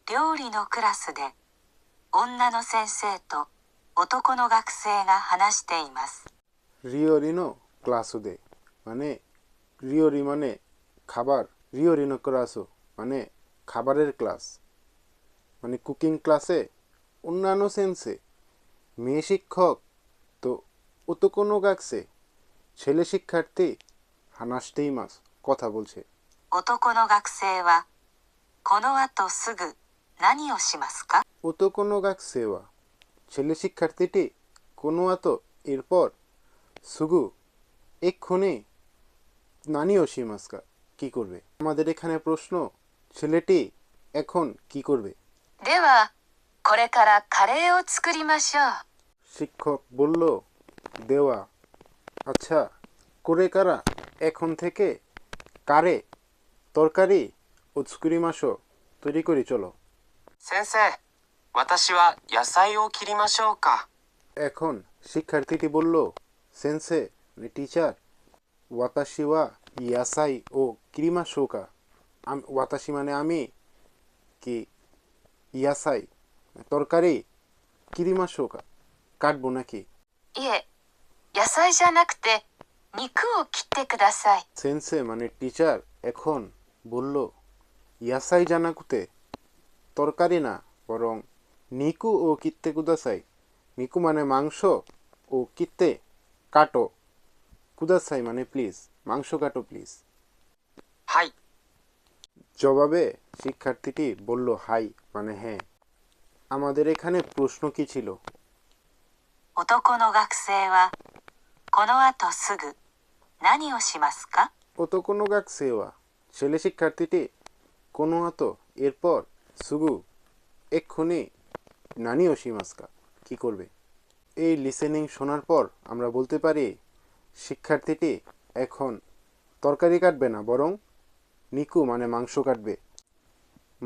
料理のクラスで女の先生と男の学生が話しています。料理のクラスでমানে রিওরি মানে খাবার রিওরি নো ক্লাসো মানে খাবারের ক্লাস মানে কুকিং ক্লাসে অন্যান্য সেন্সে মেয়ে শিক্ষক তো ওতোকো নো গাকসে ছেলে শিক্ষার্থী হানাশতেই মাস কথা বলছে 男の学生はこの後すぐ何をしますか？ ওতোকো নো গাকসে ওয়া ছেলে শিক্ষার্থীটি কোনো আতো এরপর সুগু এক্ষুনি নানিও শিমাসকা কি করবে আমাদের এখানে প্রশ্ন ছেলেটি এখন কি করবে ではこれからカレーを作りましょう。 শিক্ষক বলল দেওয়া আচ্ছা করে কারা এখন থেকে কারে তরকারি উৎসুকুরি মাসো তৈরি করি চলো 先生、私は野菜を切りましょうか。 এখন শিক্ষার্থীটি বলল সেন্সে টিচার ওয়াতাশি ওয়া ইয়াসাই ও কিরিমা শোকা ওয়াতাশি মানে আমি কি ইয়াসাই তরকারি কিরিমা শোকা কাটবো নাকি いえ、野菜じゃなくて肉を切ってください。 সেন্সে মানে টিচার এখন বলল ইয়াসাই জানাকুতে তরকারি না বরং নিকু ও কিত্তে কুদাসাই নিকু মানে মাংস ও কিত্তে কাটো কুদাসাই মানে প্লিজ মাংস কাটো প্লিজ はい。 জবাবে শিক্ষার্থীটি বলল হাই মানে হ্যাঁ আমাদের এখানে প্রশ্ন কি ছিল 男の学生はこの後すぐ何をしますか？ ওতো কোনো গাক সেওয়া ছেলে শিক্ষার্থীটি কোনো আতো এরপর সুগু এক্ষুনি নানি ওশিমাস্কা কি করবে এই লিসেনিং শোনার পর আমরা বলতে পারি শিক্ষার্থীটি এখন তরকারি কাটবে না বরং নিকু মানে মাংস কাটবে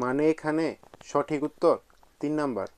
মানে এখানে সঠিক উত্তর 3 নাম্বার